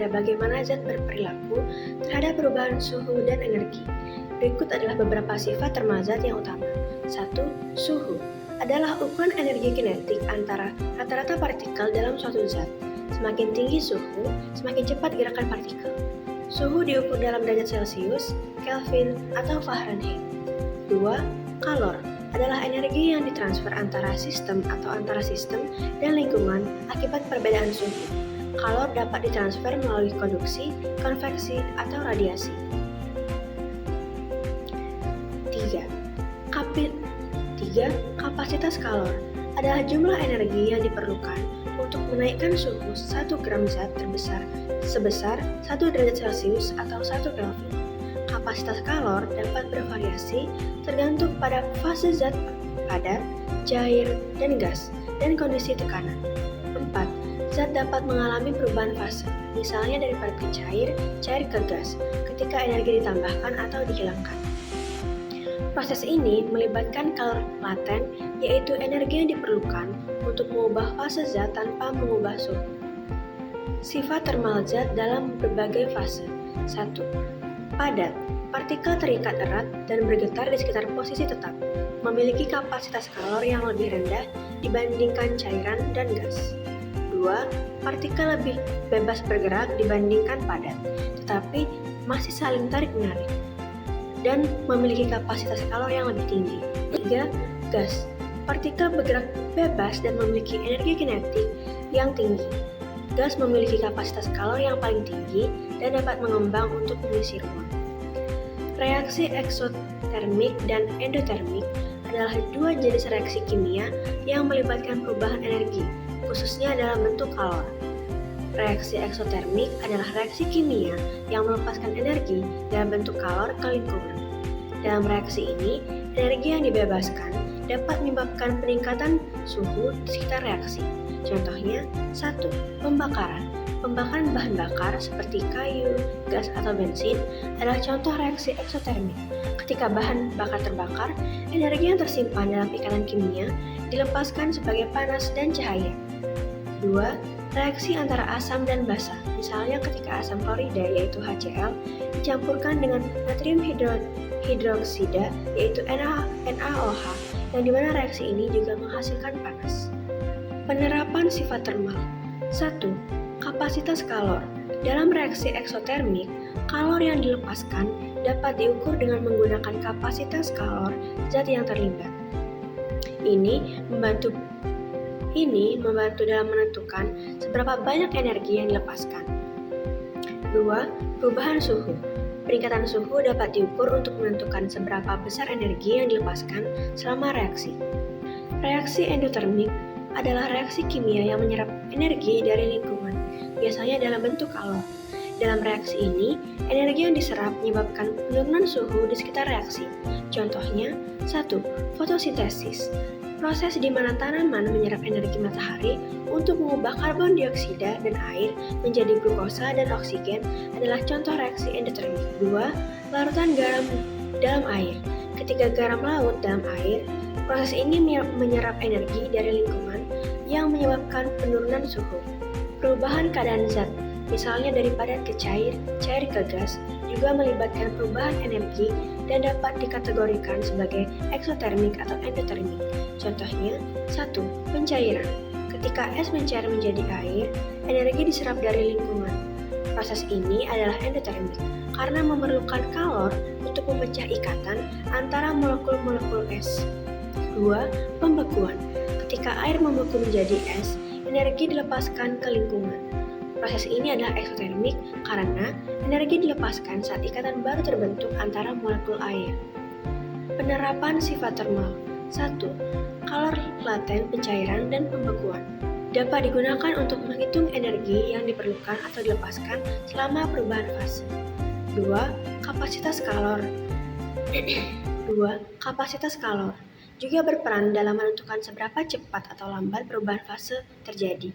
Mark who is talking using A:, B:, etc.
A: pada bagaimana zat berperilaku terhadap perubahan suhu dan energi. Berikut adalah beberapa sifat termal zat yang utama. 1. Suhu adalah ukuran energi kinetik antara rata-rata partikel dalam suatu zat. Semakin tinggi suhu, semakin cepat gerakan partikel. Suhu diukur dalam derajat Celcius, Kelvin, atau Fahrenheit. 2. Kalor adalah energi yang ditransfer antara sistem atau antara sistem dan lingkungan akibat perbedaan suhu. Kalor dapat ditransfer melalui konduksi, konveksi, atau radiasi. 3. Kapasitas kalor adalah jumlah energi yang diperlukan untuk menaikkan suhu 1 gram zat sebesar 1 derajat Celcius atau 1 Kelvin. Kapasitas kalor dapat bervariasi tergantung pada fase zat padat, cair, dan gas, dan kondisi tekanan. 4. Zat dapat mengalami perubahan fase, misalnya dari padat ke cair, cair ke gas, ketika energi ditambahkan atau dihilangkan. Proses ini melibatkan kalor laten, yaitu energi yang diperlukan untuk mengubah fase zat tanpa mengubah suhu. Sifat termal zat dalam berbagai fase. 1. Padat. Partikel terikat erat dan bergetar di sekitar posisi tetap, memiliki kapasitas kalor yang lebih rendah dibandingkan cairan dan gas. 2. Partikel lebih bebas bergerak dibandingkan padat, tetapi masih saling tarik-menarik, dan memiliki kapasitas kalor yang lebih tinggi. 3. Gas. Partikel bergerak bebas dan memiliki energi kinetik yang tinggi. Gas memiliki kapasitas kalor yang paling tinggi dan dapat mengembang untuk mengisi ruang. Reaksi eksotermik dan endotermik adalah dua jenis reaksi kimia yang melibatkan perubahan energi, khususnya dalam bentuk kalor. Reaksi eksotermik adalah reaksi kimia yang melepaskan energi dalam bentuk kalor ke lingkungan. Dalam reaksi ini, energi yang dibebaskan dapat menyebabkan peningkatan suhu di sekitar reaksi. Contohnya, 1. Pembakaran. Pembakaran bahan bakar seperti kayu, gas, atau bensin adalah contoh reaksi eksotermik. Ketika bahan bakar terbakar, energi yang tersimpan dalam ikatan kimia dilepaskan sebagai panas dan cahaya. 2. Reaksi antara asam dan basa, misalnya ketika asam klorida yaitu HCl dicampurkan dengan natrium hidroksida yaitu NaOH, yang dimana reaksi ini juga menghasilkan panas. Penerapan sifat termal. 1. Kapasitas kalor. Dalam reaksi eksotermik, kalor yang dilepaskan dapat diukur dengan menggunakan kapasitas kalor zat yang terlibat. Ini membantu dalam menentukan seberapa banyak energi yang dilepaskan. 2. Perubahan suhu. Peningkatan suhu dapat diukur untuk menentukan seberapa besar energi yang dilepaskan selama reaksi. Reaksi endotermik adalah reaksi kimia yang menyerap energi dari lingkungan, biasanya dalam bentuk kalor. Dalam reaksi ini, energi yang diserap menyebabkan penurunan suhu di sekitar reaksi. Contohnya, 1. Fotosintesis. Proses di mana tanaman menyerap energi matahari untuk mengubah karbon dioksida dan air menjadi glukosa dan oksigen adalah contoh reaksi endotermik. 2. Larutan garam dalam air. Ketika garam laut dalam air, proses ini menyerap energi dari lingkungan yang menyebabkan penurunan suhu. Perubahan keadaan zat, misalnya dari padat ke cair, cair ke gas, juga melibatkan perubahan energi dan dapat dikategorikan sebagai eksotermik atau endotermik. Contohnya, 1. Pencairan. Ketika es mencair menjadi air, energi diserap dari lingkungan. Proses ini adalah endotermik karena memerlukan kalor untuk memecah ikatan antara molekul-molekul es. 2. Pembekuan. Ketika air membeku menjadi es, energi dilepaskan ke lingkungan. Proses ini adalah eksotermik karena energi dilepaskan saat ikatan baru terbentuk antara molekul air. Penerapan sifat termal. 1. Kalor laten, pencairan, dan pembekuan. Dapat digunakan untuk menghitung energi yang diperlukan atau dilepaskan selama perubahan fase. 2. Kapasitas kalor. 2. Kapasitas kalor juga berperan dalam menentukan seberapa cepat atau lambat perubahan fase terjadi.